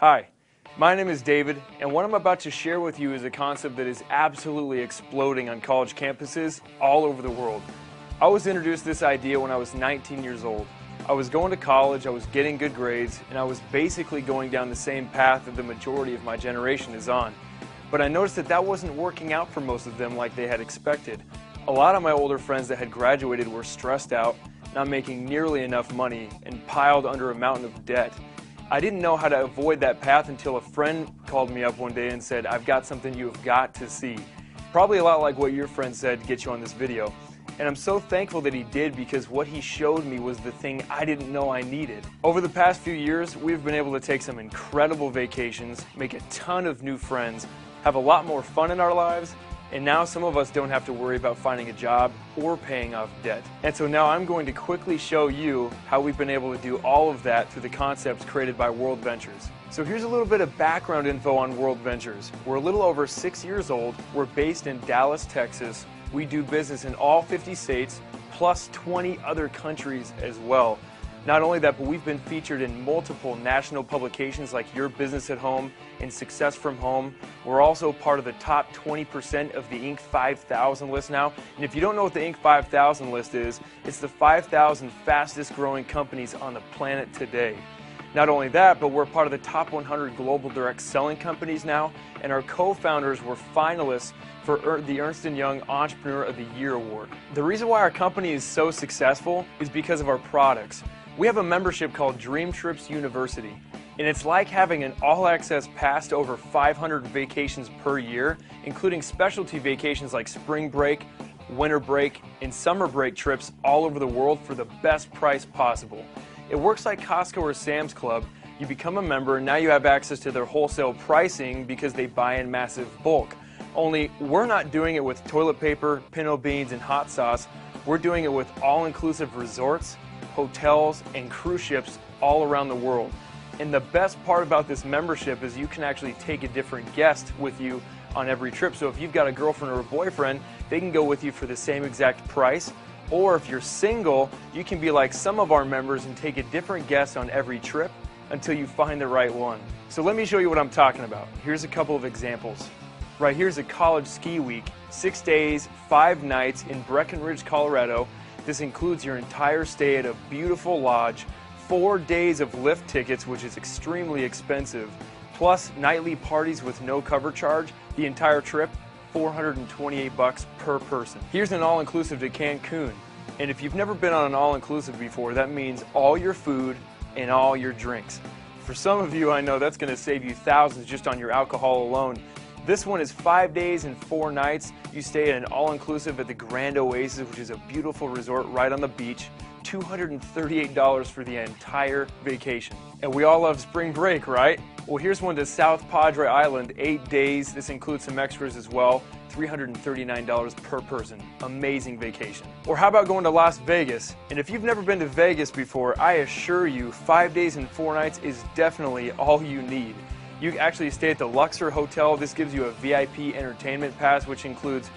Hi, my name is David, and what I'm about to share with you is a concept that is absolutely exploding on college campuses all over the world. I was introduced to this idea when I was 19 years old. I was going to college, I was getting good grades, and I was basically going down the same path that the majority of my generation is on. But I noticed that that wasn't working out for most of them like they had expected. A lot of my older friends that had graduated were stressed out, not making nearly enough money, and piled under a mountain of debt. I didn't know how to avoid that path until a friend called me up one day and said, "I've got something you've got to see." Probably a lot like what your friend said to get you on this video. And I'm so thankful that he did, because what he showed me was the thing I didn't know I needed. Over the past few years, we've been able to take some incredible vacations, make a ton of new friends, have a lot more fun in our lives, and now some of us don't have to worry about finding a job or paying off debt. And so now I'm going to quickly show you how we've been able to do all of that through the concepts created by World Ventures. So here's a little bit of background info on World Ventures. We're a little over 6 years old. We're based in Dallas, Texas. We do business in all 50 states, plus 20 other countries as well. Not only that, but we've been featured in multiple national publications like Your Business at Home and Success from Home. We're also part of the top 20% of the Inc. 5000 list now. And if you don't know what the Inc. 5000 list is, it's the 5,000 fastest growing companies on the planet today. Not only that, but we're part of the top 100 global direct selling companies now, and our co-founders were finalists for the Ernst & Young Entrepreneur of the Year Award. The reason why our company is so successful is because of our products. We have a membership called Dream Trips University, and it's like having an all-access pass to over 500 vacations per year, including specialty vacations like spring break, winter break, and summer break trips all over the world for the best price possible. It works like Costco or Sam's Club. You become a member, and now you have access to their wholesale pricing because they buy in massive bulk. Only we're not doing it with toilet paper, pinto beans, and hot sauce. We're doing it with all-inclusive resorts, hotels, and cruise ships all around the world. And the best part about this membership is you can actually take a different guest with you on every trip. So if you've got a girlfriend or a boyfriend, they can go with you for the same exact price. Or if you're single, you can be like some of our members and take a different guest on every trip until you find the right one. So let me show you what I'm talking about. Here's a couple of examples. Right here's a college ski week, 6 days, 5 nights in Breckenridge, Colorado. This includes your entire stay at a beautiful lodge, 4 days of lift tickets, which is extremely expensive, plus nightly parties with no cover charge. The entire trip, $428 per person. Here's an all-inclusive to Cancun. And if you've never been on an all-inclusive before, that means all your food and all your drinks. For some of you, I know that's going to save you thousands just on your alcohol alone. This one is 5 days and 4 nights. You stay at an all-inclusive at the Grand Oasis, which is a beautiful resort right on the beach. $238 for the entire vacation. And we all love spring break, right? Well, here's one to South Padre Island, 8 days. This includes some extras as well. $339 per person. Amazing vacation. Or how about going to Las Vegas? And if you've never been to Vegas before, I assure you 5 days and 4 nights is definitely all you need. You actually stay at the Luxor Hotel. This gives you a VIP entertainment pass, which includes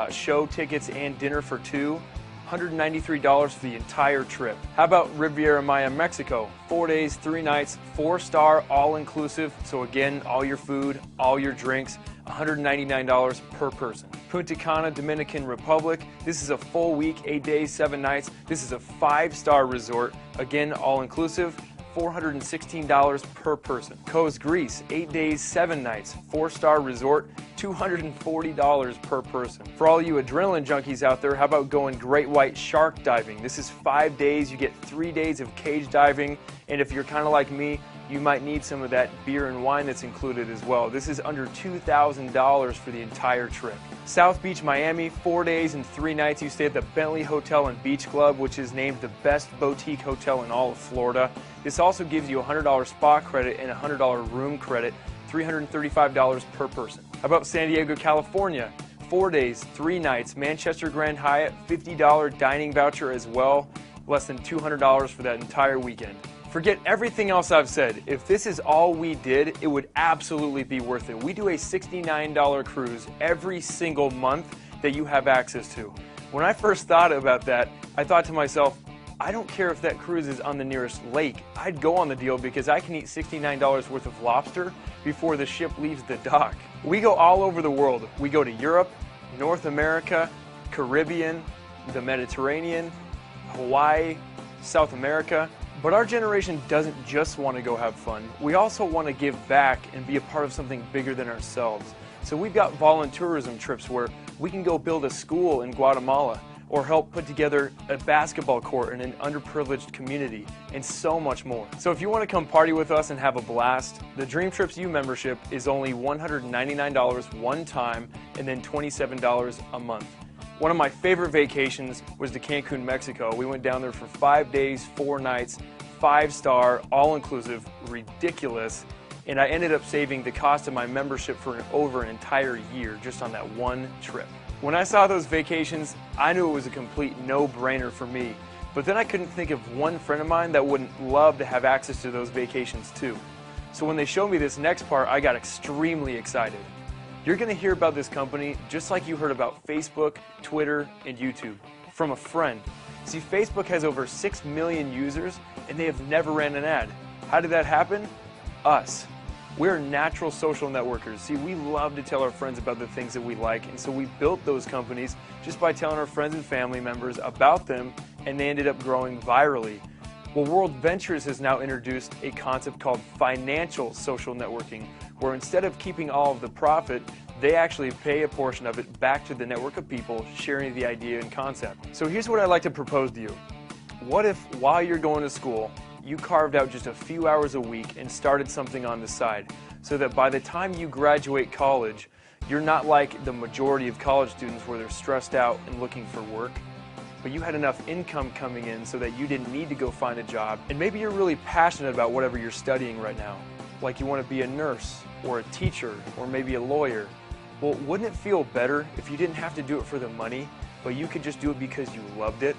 show tickets and dinner for two. $193 for the entire trip. How about Riviera Maya, Mexico? 4 days, 3 nights, 4-star, all-inclusive. So again, all your food, all your drinks, $199 per person. Punta Cana, Dominican Republic. This is a full week, 8 days, 7 nights. This is a 5-star resort. Again, all-inclusive. $416 per person. Kos, Greece, 8 days, 7 nights, 4-star resort, $240 per person. For all you adrenaline junkies out there, how about going great white shark diving? This is 5 days, you get 3 days of cage diving, and if you're kind of like me, you might need some of that beer and wine that's included as well. This is under $2,000 for the entire trip. South Beach, Miami, 4 days and 3 nights. You stay at the Bentley Hotel and Beach Club, which is named the best boutique hotel in all of Florida. This also gives you a $100 spa credit and a $100 room credit, $335 per person. How about San Diego, California? 4 days, 3 nights, Manchester Grand Hyatt, $50 dining voucher as well, less than $200 for that entire weekend. Forget everything else I've said. If this is all we did, it would absolutely be worth it. We do a $69 cruise every single month that you have access to. When I first thought about that, I thought to myself, I don't care if that cruise is on the nearest lake. I'd go on the deal because I can eat $69 worth of lobster before the ship leaves the dock. We go all over the world. We go to Europe, North America, Caribbean, the Mediterranean, Hawaii, South America. But our generation doesn't just want to go have fun. We also want to give back and be a part of something bigger than ourselves. So we've got voluntourism trips where we can go build a school in Guatemala or help put together a basketball court in an underprivileged community, and so much more. So if you want to come party with us and have a blast, the Dream Trips U membership is only $199 one time and then $27 a month. One of my favorite vacations was to Cancun, Mexico. We went down there for 5 days, 4 nights, 5-star, all-inclusive, ridiculous, and I ended up saving the cost of my membership for over an entire year just on that one trip. When I saw those vacations, I knew it was a complete no-brainer for me, but then I couldn't think of one friend of mine that wouldn't love to have access to those vacations too. So when they showed me this next part, I got extremely excited. You're going to hear about this company just like you heard about Facebook, Twitter, and YouTube from a friend. See, Facebook has over 6 million users and they have never ran an ad. How did that happen? Us. We're natural social networkers. See, we love to tell our friends about the things that we like, and so we built those companies just by telling our friends and family members about them, and they ended up growing virally. Well, World Ventures has now introduced a concept called financial social networking, where instead of keeping all of the profit, they actually pay a portion of it back to the network of people sharing the idea and concept. So here's what I'd like to propose to you. What if, while you're going to school, you carved out just a few hours a week and started something on the side, so that by the time you graduate college, you're not like the majority of college students where they're stressed out and looking for work, but you had enough income coming in so that you didn't need to go find a job, and maybe you're really passionate about whatever you're studying right now, like you want to be a nurse or a teacher or maybe a lawyer. Well, wouldn't it feel better if you didn't have to do it for the money, but you could just do it because you loved it?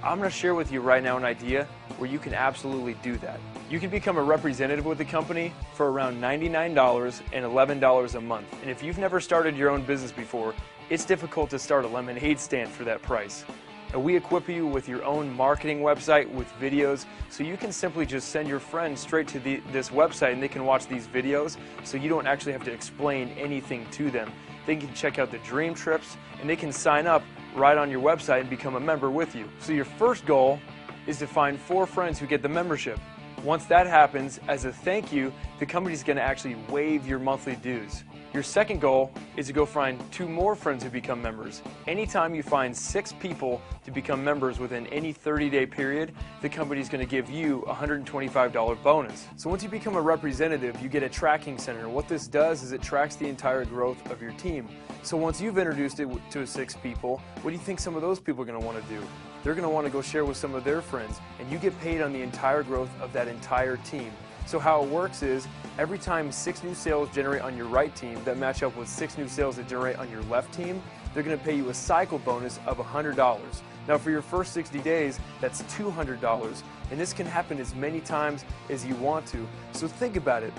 I'm going to share with you right now an idea where you can absolutely do that. You can become a representative with the company for around $99 and $11 a month. And if you've never started your own business before, it's difficult to start a lemonade stand for that price. And we equip you with your own marketing website with videos, so you can simply just send your friends straight to this website and they can watch these videos, so you don't actually have to explain anything to them. They can check out the Dream Trips and they can sign up right on your website and become a member with you. So your first goal is to find 4 friends who get the membership. Once that happens, as a thank you, the company's going to actually waive your monthly dues. Your second goal is to go find 2 more friends who become members. Anytime you find 6 people to become members within any 30-day period, the company's going to give you a $125 bonus. So once you become a representative, you get a tracking center. What this does is it tracks the entire growth of your team. So once you've introduced it to 6 people, what do you think some of those people are going to want to do? They're going to want to go share with some of their friends, and you get paid on the entire growth of that entire team. So how it works is, every time 6 new sales generate on your right team that match up with 6 new sales that generate on your left team, they're going to pay you a cycle bonus of $100. Now for your first 60 days, that's $200, and this can happen as many times as you want to. So think about it.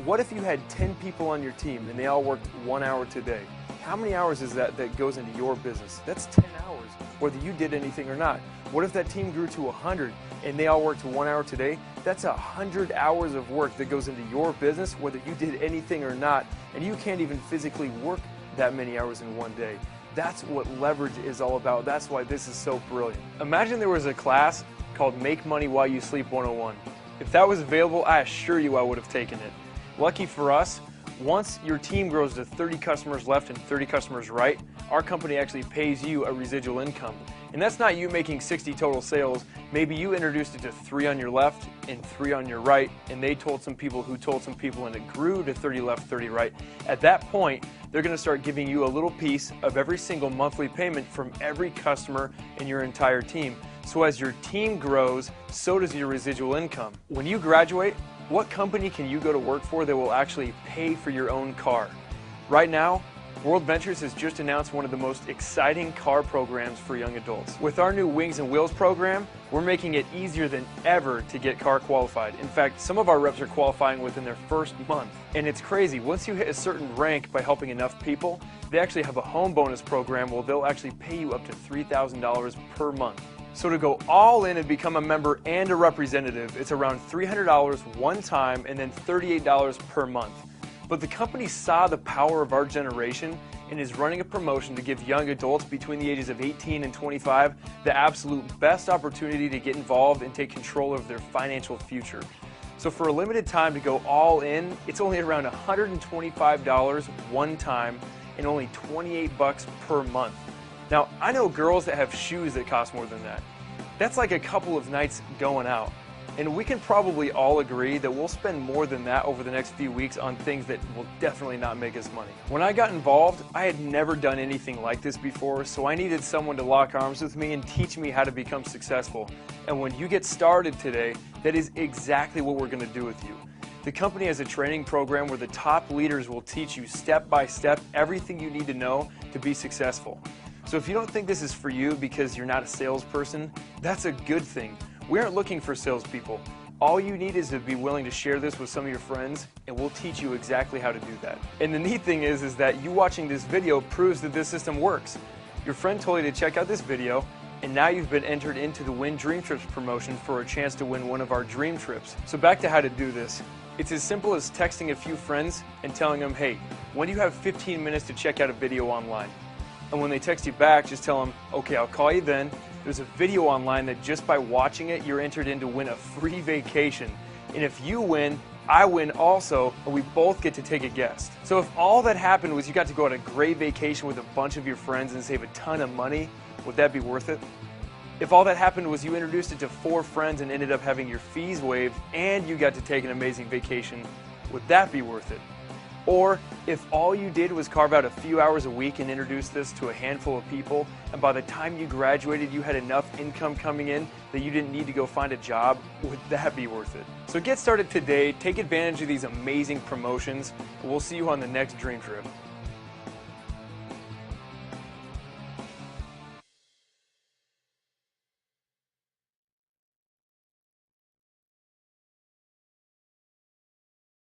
What if you had 10 people on your team and they all worked 1 hour today? How many hours is that goes into your business? That's 10 hours, whether you did anything or not. What if that team grew to 100 and they all worked 1 hour today? That's 100 hours of work that goes into your business, whether you did anything or not, and you can't even physically work that many hours in one day. That's what leverage is all about. That's why this is so brilliant. Imagine there was a class called Make Money While You Sleep 101. If that was available, I assure you I would have taken it. Lucky for us, once your team grows to 30 customers left and 30 customers right, our company actually pays you a residual income. And that's not you making 60 total sales. Maybe you introduced it to 3 on your left and 3 on your right, and they told some people who told some people, and it grew to 30 left, 30 right. At that point, they're going to start giving you a little piece of every single monthly payment from every customer in your entire team. So as your team grows, so does your residual income. When you graduate, what company can you go to work for that will actually pay for your own car? Right now, World Ventures has just announced one of the most exciting car programs for young adults. With our new Wings and Wheels program, we're making it easier than ever to get car qualified. In fact, some of our reps are qualifying within their first month. And it's crazy, once you hit a certain rank by helping enough people, they actually have a home bonus program where they'll actually pay you up to $3,000 per month. So to go all in and become a member and a representative, it's around $300 one time and then $38 per month. But the company saw the power of our generation and is running a promotion to give young adults between the ages of 18 and 25 the absolute best opportunity to get involved and take control of their financial future. So for a limited time to go all in, it's only around $125 one time and only $28 per month. Now, I know girls that have shoes that cost more than that. That's like a couple of nights going out. And we can probably all agree that we'll spend more than that over the next few weeks on things that will definitely not make us money. When I got involved, I had never done anything like this before, so I needed someone to lock arms with me and teach me how to become successful. And when you get started today, that is exactly what we're going to do with you. The company has a training program where the top leaders will teach you step by step everything you need to know to be successful. So if you don't think this is for you because you're not a salesperson, that's a good thing. We aren't looking for salespeople. All you need is to be willing to share this with some of your friends, and we'll teach you exactly how to do that. And the neat thing is that you watching this video proves that this system works. Your friend told you to check out this video, and now you've been entered into the Win Dream Trips promotion for a chance to win one of our dream trips. So back to how to do this. It's as simple as texting a few friends and telling them, hey, when do you have 15 minutes to check out a video online? And when they text you back, just tell them, okay, I'll call you then. There's a video online that just by watching it, you're entered in to win a free vacation. And if you win, I win also, and we both get to take a guest. So if all that happened was you got to go on a great vacation with a bunch of your friends and save a ton of money, would that be worth it? If all that happened was you introduced it to 4 friends and ended up having your fees waived and you got to take an amazing vacation, would that be worth it? Or if all you did was carve out a few hours a week and introduce this to a handful of people, and by the time you graduated you had enough income coming in that you didn't need to go find a job, would that be worth it? So get started today, take advantage of these amazing promotions, and we'll see you on the next Dream Trip.